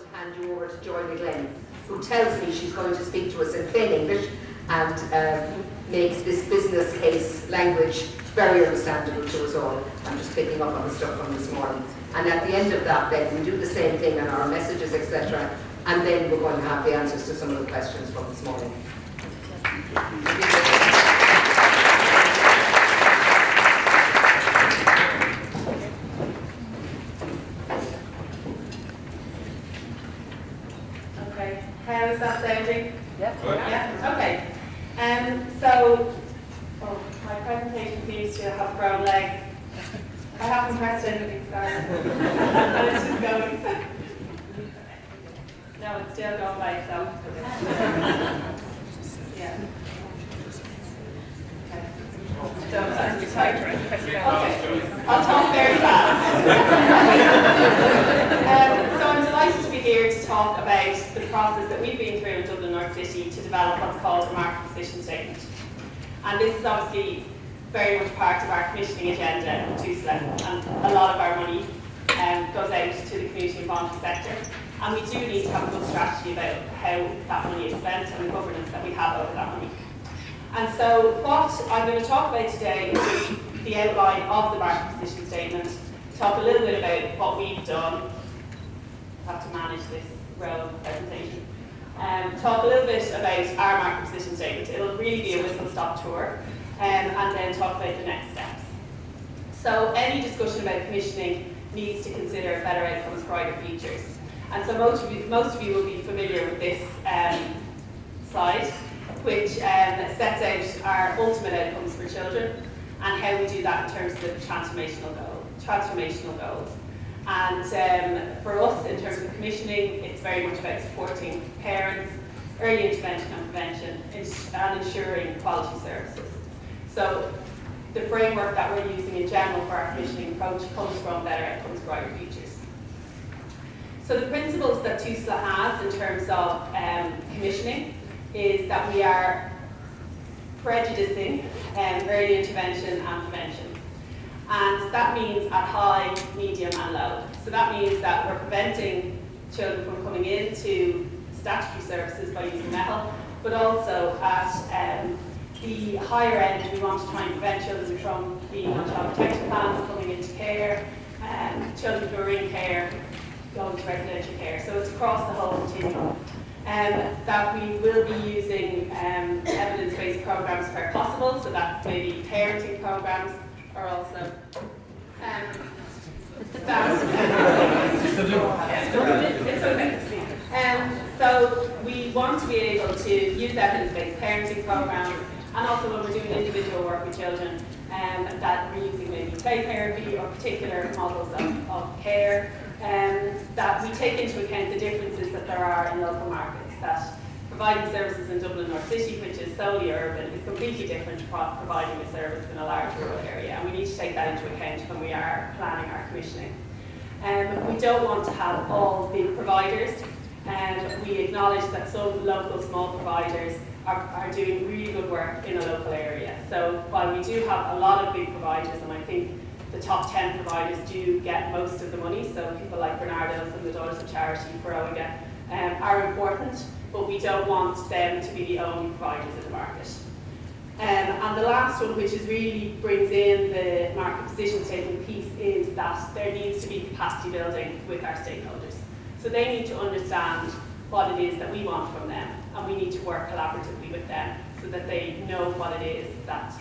to hand you over to Joy McGlynn, who tells me she's going to speak to us in plain English and makes this business case language very understandable to us all. I'm just picking up on the stuff from this morning. And at the end of that, then we do the same thing on our messages, etc. And then we're going to have the answers to some of the questions from this morning. Okay, how is that sounding? Yep. Yeah, okay. So, my presentation seems to have grown legs. I haven't pressed anything, sorry. And it's just going. No, it's still going by itself. Yeah. Okay. I'll talk very fast. So I'm delighted to be here to talk about the process that we've been through in Dublin North City to develop what's called a market position statement. And this is obviously very much part of our commissioning agenda in TUSLA, and a lot of our money goes out to the community and voluntary sector. And we do need to have a good strategy about how that money is spent and the governance that we have over that money. And so what I'm going to talk about today is the outline of the market position statement, talk a little bit about what we've done. I have to manage this row of presentation. Talk a little bit about our market position statement. It'll really be a whistle-stop tour, and then talk about the next steps. So any discussion about commissioning needs to consider better outcomes, brighter futures. And so most of you will be familiar with this slide, which sets out our ultimate outcomes for children and how we do that in terms of the transformational goals. And for us, in terms of commissioning, it's very much about supporting parents, early intervention and prevention, and ensuring quality services. So the framework that we're using in general for our commissioning approach comes from better outcomes, brighter futures. So the principles that TUSLA has in terms of commissioning is that we are prejudicing early intervention and prevention. And that means at high, medium and low. So that means that we're preventing children from coming into statutory services by using metal, but also at the higher end, we want to try and prevent children from being on child protection plans, coming into care, children who are in care, going to residential care. So it's across the whole continuum. That we will be using evidence-based programs where possible, so that maybe parenting programs are also it's okay. So we want to be able to use evidence-based parenting programs, and also when we're doing individual work with children, that we're using maybe play therapy or particular models of care, that we take into account the differences that there are in local markets, that providing services in Dublin North City, which is solely urban, is completely different to providing a service in a large rural area, and we need to take that into account when we are planning our commissioning. We don't want to have all big providers, and we acknowledge that some local small providers are doing really good work in a local area. So while we do have a lot of big providers, and I think the top 10 providers do get most of the money, so people like Bernardo's and the Daughters of Charity, Feroiga, are important, but we don't want them to be the only providers in the market. And the last one, which is really brings in the market position statement piece, is that there needs to be capacity building with our stakeholders. So they need to understand what it is that we want from them, and we need to work collaboratively with them so that they know what it is that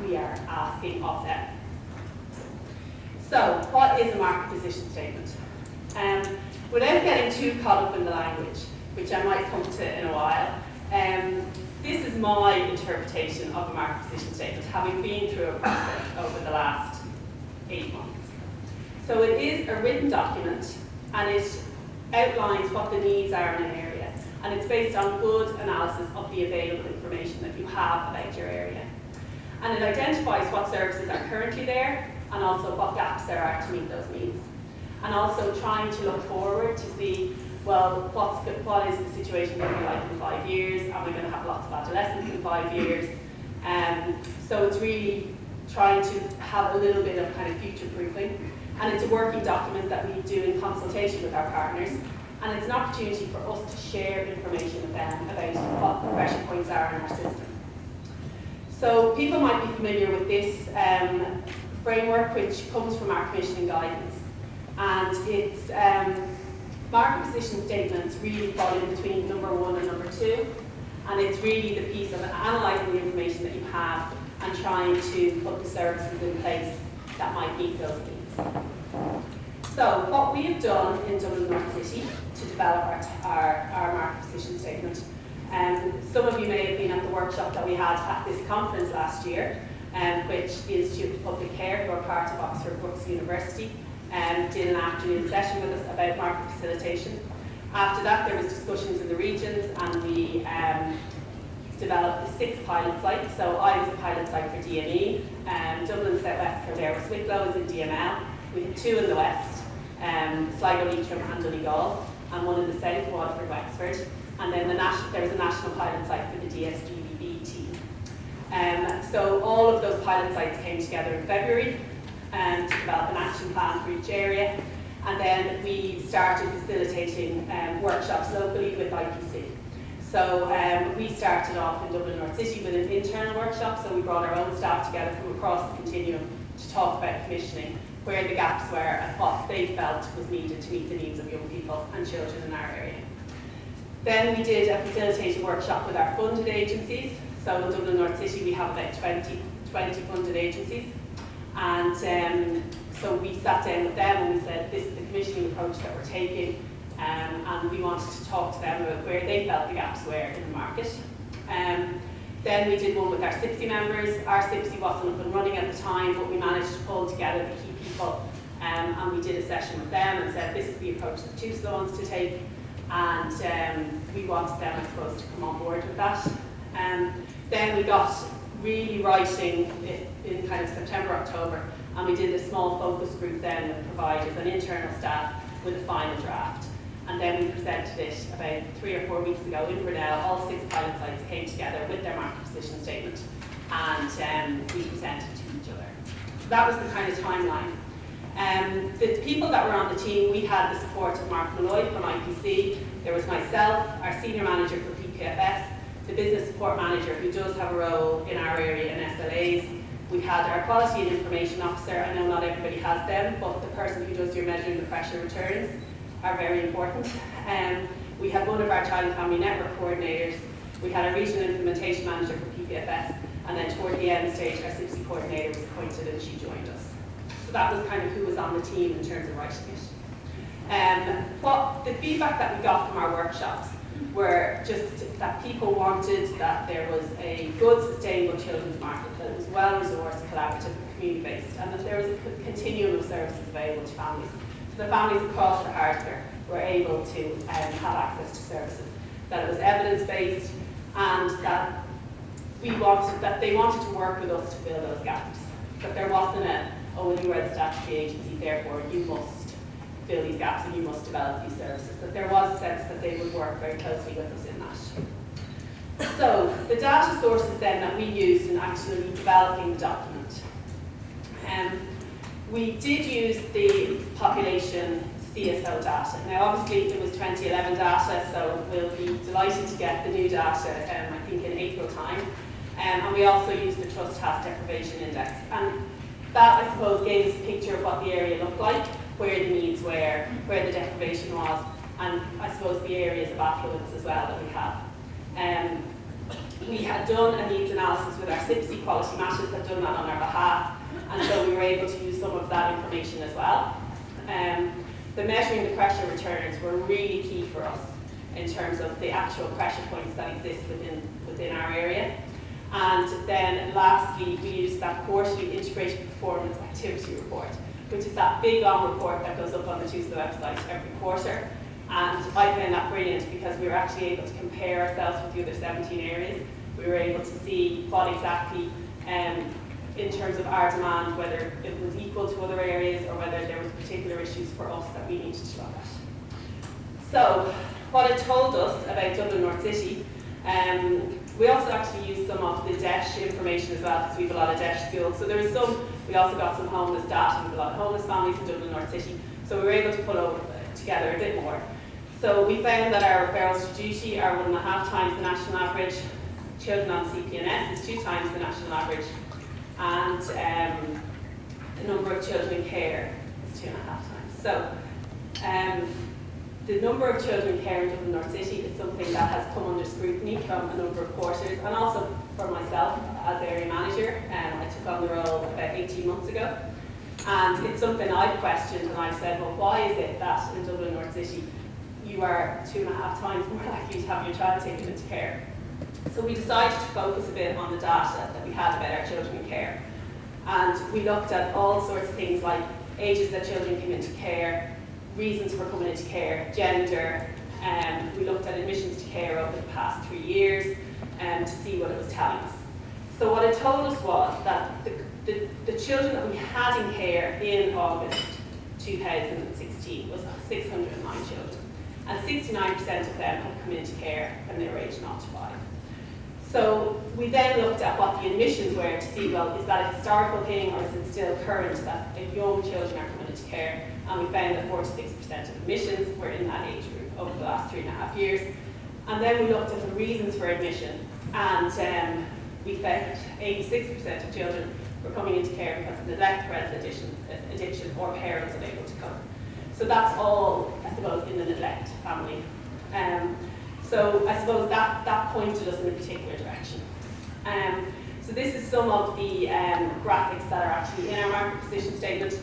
we are asking of them. So, what is a market position statement? Without getting too caught up in the language, which I might come to in a while, this is my interpretation of a market position statement, having been through a process over the last 8 months. So it is a written document, and it outlines what the needs are in an area, and it's based on good analysis of the available information that you have about your area. And it identifies what services are currently there, and also what gaps there are to meet those needs. And also trying to look forward to see, well, what is the situation going to be like in 5 years? Are we going to have lots of adolescents in 5 years? So it's really trying to have a little bit of kind of future proofing. And it's a working document that we do in consultation with our partners. and it's an opportunity for us to share information with them about what the pressure points are in our system. So people might be familiar with this framework, which comes from our commissioning guidance, and it's market position statements really fall in between number 1 and number 2, and it's really the piece of analysing the information that you have and trying to put the services in place that might meet those needs. So what we have done in Dublin North City to develop our market position statement, some of you may have been at the workshop that we had at this conference last year, which the Institute of Public Care, who are part of Oxford Brookes University, did an afternoon session with us about market facilitation. After that, there was discussions in the regions, and we developed the 6 pilot sites. So I was a pilot site for DME, Dublin South West Kildare with Wicklow is in DML. We had 2 in the west, Sligo, Leitrim and Donegal, and 1 in the south, Waterford, Wexford. And then there was a national pilot site for the DSGBB team. So all of those pilot sites came together in February to develop an action plan for each area. And then we started facilitating workshops locally with IPC. So we started off in Dublin North City with an internal workshop, so we brought our own staff together from across the continuum to talk about commissioning, where the gaps were and what they felt was needed to meet the needs of young people and children in our area. Then we did a facilitated workshop with our funded agencies. So in Dublin North City we have about 20 funded agencies, and so we sat down with them and we said, this is the commissioning approach that we're taking, and we wanted to talk to them about where they felt the gaps were in the market. Then we did one with our CIPSI members. Our CIPSI wasn't up and running at the time, but we managed to pull together the key people, and we did a session with them and said, this is the approach that Tuesday wants to take, and we wanted them, I suppose, to come on board with that. Then we got really writing in kind of September, October, and we did a small focus group then with providers and internal staff with a final draft. And then we presented it about 3 or 4 weeks ago in Brunel. All 6 pilot sites came together with their market position statement, and we presented to each other. So that was the kind of timeline. The people that were on the team, we had the support of Mark Malloy from IPC. There was myself, our senior manager for PPFS, the business support manager who does have a role in our area in SLAs. We had our quality and information officer. I know not everybody has them, but the person who does your measuring the pressure returns are very important. We had one of our child and family network coordinators. We had a regional implementation manager for PPFS, and then toward the end stage, our CIPSI coordinator was appointed and she joined us. So that was kind of who was on the team in terms of writing it. What the feedback that we got from our workshops were just that people wanted that there was a good, sustainable children's market, that it was well-resourced, collaborative, and community-based, and that there was a continuum of services available to families. So the families across the Hartford were able to have access to services, that it was evidence-based, and that they wanted to work with us to fill those gaps. That there wasn't oh, well, you are the statutory agency, therefore you must fill these gaps and you must develop these services. That there was a sense that they would work very closely with us in that. So the data sources then that we used in actually developing the document. We did use the population CSO data. Now obviously it was 2011 data, so we'll be delighted to get the new data, I think in April time. And we also used the Trust Task Deprivation Index. And that, I suppose, gave us a picture of what the area looked like, where the needs were, where the deprivation was, and I suppose the areas of affluence as well that we have. We had done a needs analysis with our CIPSI, Quality Matters had done that on our behalf, and so we were able to use some of that information as well. The measuring the pressure returns were really key for us in terms of the actual pressure points that exist within our area. And then lastly, we used that quarterly integrated performance activity report, which is that big long report that goes up on the TUSLA website every quarter. And I found that brilliant because we were actually able to compare ourselves with the other 17 areas. We were able to see what exactly, in terms of our demand, whether it was equal to other areas or whether there was particular issues for us that we needed to look at. So, what it told us about Dublin North City, we also actually used some of the DESH information as well, because we have a lot of DESH schools. So there was we also got some homeless data, we have a lot of homeless families in Dublin North City, so we were able to pull together a bit more. So we found that our referrals to duty are 1.5 times the national average, children on CPNS is 2 times the national average, and the number of children in care is 2.5 times. So the number of children in care in Dublin North City is something that has come under scrutiny from a number of quarters, and also for myself as area manager. I took on the role about 18 months ago, and it's something I've questioned, and I've said, well, why is it that in Dublin North City you are 2.5 times more likely to have your child taken into care? So we decided to focus a bit on the data that we had about our children in care, and we looked at all sorts of things like ages that children came into care, reasons for coming into care, gender, and we looked at admissions to care over the past 3 years to see what it was telling us. So what it told us was that the children that we had in care in August 2016 was 609 children, and 69% of them had come into care when they were aged 0 to 5. So we then looked at what the admissions were to see, well, is that a historical thing or is it still current that young children are coming into care? And we found that 46% of admissions were in that age group over the last 3.5 years. And then we looked at the reasons for admission, and we found 86% of children were coming into care because of neglect, parental addiction, or parents unable to cope. So that's all, I suppose, in the neglect family. So I suppose that pointed us in a particular direction. So this is some of the graphics that are actually in our market position statement.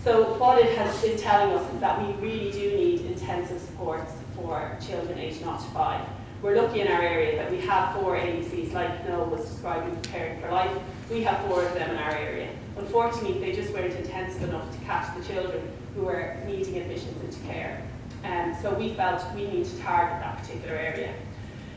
So what it has been telling us is that we really do need intensive supports for children aged 0 to 5. We're lucky in our area that we have 4 ABCs, like Noel was describing, Preparing for Life. We have 4 of them in our area. Unfortunately, they just weren't intensive enough to catch the children who were needing admissions into care. So we felt we need to target that particular area.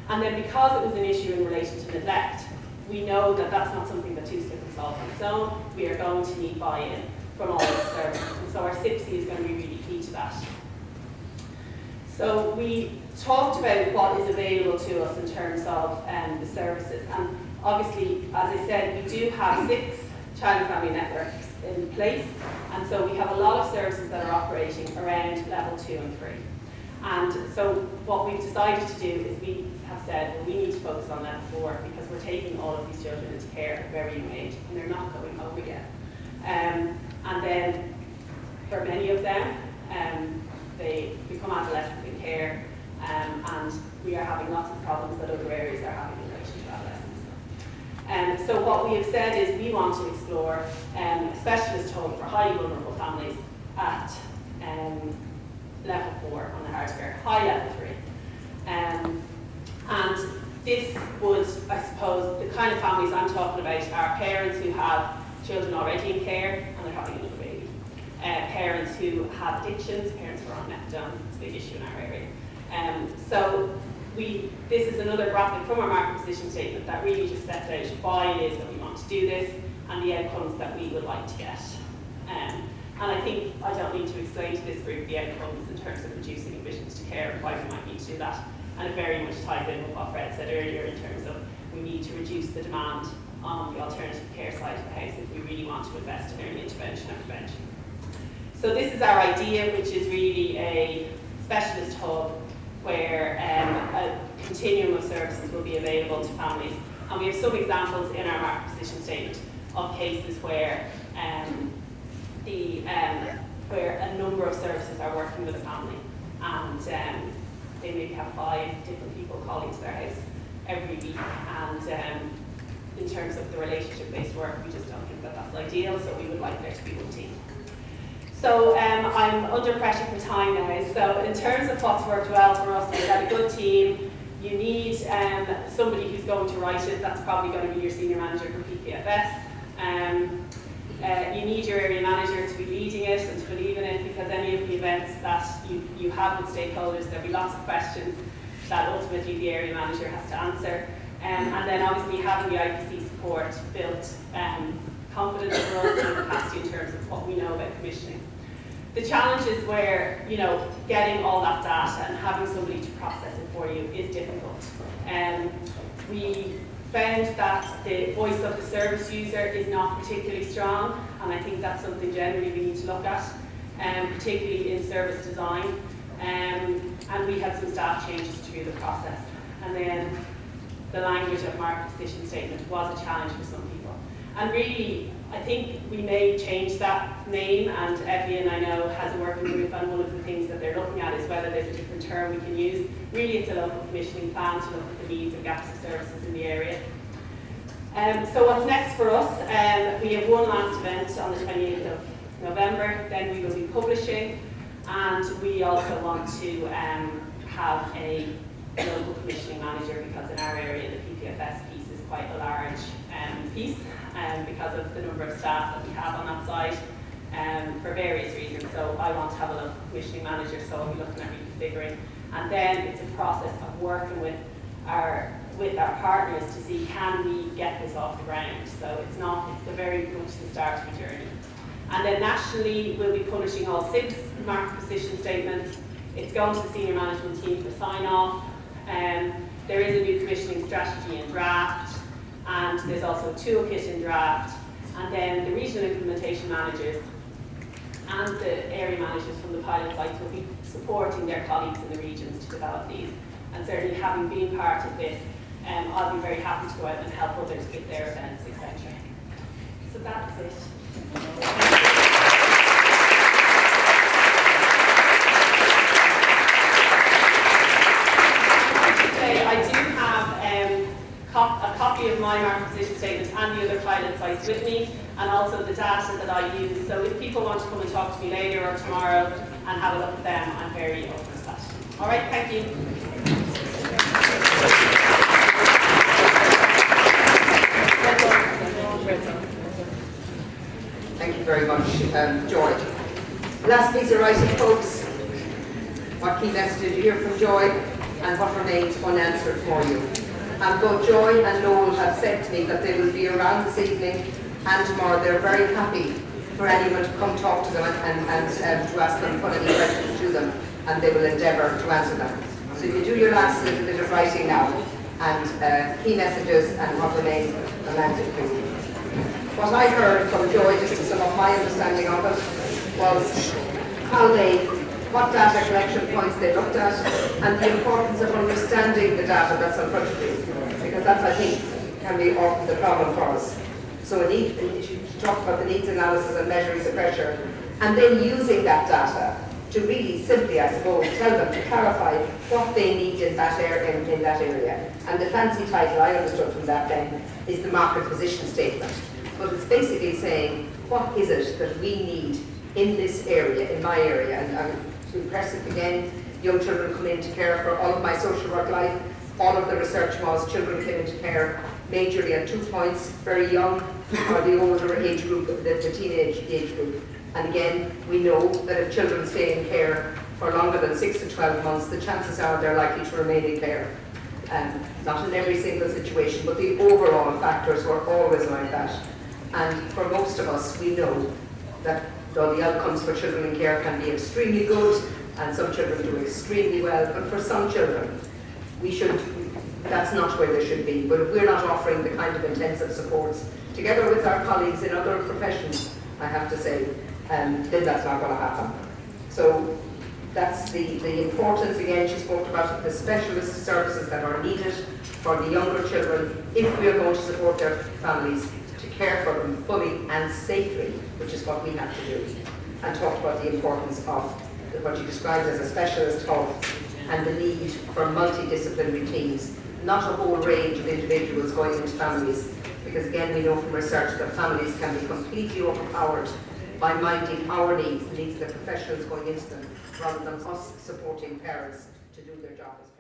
And then because it was an issue in relation to neglect, we know that that's not something that TUSLA can solve on its own. We are going to need buy-in from all of the services. And so our CIPC is going to be really key to that. So we talked about what is available to us in terms of the services. And obviously, as I said, we do have 6 child and family networks in place. And so we have a lot of services that are operating around level 2 and 3. And so what we've decided to do is we have said, well, we need to focus on level 4 because we're taking all of these children into care at a very young age and they're not going home again. And then for many of them, they become adolescents in care, and we are having lots of problems that other areas are having in relation to adolescents. So what we have said is we want to explore a specialist home for highly vulnerable families at level 4 on the hard to care, high level 3. And this would, I suppose, the kind of families I'm talking about are parents who have children already in care and they're having another baby. Parents who have addictions, parents who are on methadone, it's a big issue in our area. So this is another graphic from our market position statement that really just sets out why it is that we want to do this and the outcomes that we would like to get. And I think I don't need to explain to this group the outcomes in terms of reducing admissions to care and why we might need to do that. And it very much ties in with what Fred said earlier in terms of we need to reduce the demand on the alternative care side of the house if we really want to invest in early intervention and prevention. So this is our idea, which is really a specialist hub where a continuum of services will be available to families. And we have some examples in our market position statement of cases where where a number of services are working with a family, and they maybe have 5 different people calling to their house every week. And in terms of the relationship-based work, we just don't think that that's ideal, so we would like there to be one team. So I'm under pressure for time now. So in terms of what's worked well for us, we've got a good team. You need somebody who's going to write it. That's probably going to be your senior manager for PPFS. You need your area manager to be leading it and to believe in it, because any of the events that you have with stakeholders, there'll be lots of questions that ultimately the area manager has to answer. And then obviously having the IPC support built confidence for us and capacity in terms of what we know about commissioning. The challenge is where, getting all that data and having somebody to process it for you is difficult. We found that the voice of the service user is not particularly strong, and I think that's something generally we need to look at, particularly in service design. and we had some staff changes through the process. And then the language of market position statement was a challenge for some people. And really, I think we may change that name, and Evian, I know, has a working group, and one of the things that they're looking at is whether there's a different term we can use. Really, it's a local commissioning plan to look at the needs and gaps of services in the area. So what's next for us? We have one last event on the 28th of November, then we will be publishing, and we also want to have a local commissioning manager, because in our area the PPFS piece is quite a large piece because of the number of staff that we have on that side for various reasons. So I want to have a local commissioning manager, so I'll be looking at reconfiguring. And then it's a process of working with our partners to see, can we get this off the ground? So it's the very much the start of a journey. And then nationally, we'll be publishing all 6 market position statements. It's going to the senior management team for sign-off. There is a new commissioning strategy in draft, and there's also a toolkit in draft. And then the regional implementation managers and the area managers from the pilot sites will be supporting their colleagues in the regions to develop these. And certainly, having been part of this, I'll be very happy to go out and help others with their events, etc. So that's it. I do have a copy of my market position statement and the other pilot sites with me, and also the data that I use. So if people want to come and talk to me later or tomorrow and have a look at them, I'm very open to that. All right, thank you. Thank you very much, Joy. Last piece of writing, folks. What key message did you hear from Joy, and what remains unanswered for you? And both Joy and Noel have said to me that they will be around this evening and tomorrow. They're very happy for anyone to come talk to them and to ask them, put any questions to them, and they will endeavour to answer them. So if you do your last little bit of writing now, and key messages and what remains unanswered, please. What I heard from Joy, just to sum up my understanding of it, was what data collection points they looked at, and the importance of understanding the data that's in front of you, because that's, I think, can be often the problem for us. So she talked about the needs analysis and measuring the pressure, and then using that data to really simply, I suppose, tell them, to clarify what they need in that area. And the fancy title I understood from that then is the market position statement. But it's basically saying, what is it that we need in this area, in my area? And I'm impressive again, young children come into care for all of my social work life. All of the research was children came into care majorly at 2 points, very young, or the older age group, the teenage age group. And again, we know that if children stay in care for longer than 6 to 12 months, the chances are they're likely to remain in care. Not in every single situation, but the overall factors were always like that. And for most of us, we know that though the outcomes for children in care can be extremely good, and some children do extremely well, but for some children, that's not where they should be. But if we're not offering the kind of intensive supports, together with our colleagues in other professions, I have to say, then that's not going to happen. So that's the importance, again, she spoke about the specialist services that are needed for the younger children if we are going to support their families, to care for them fully and safely, which is what we have to do. And talked about the importance of what you described as a specialist hub and the need for multidisciplinary teams, not a whole range of individuals going into families, because again we know from research that families can be completely overpowered by minding our needs, the needs of the professionals going into them, rather than us supporting parents to do their job as well.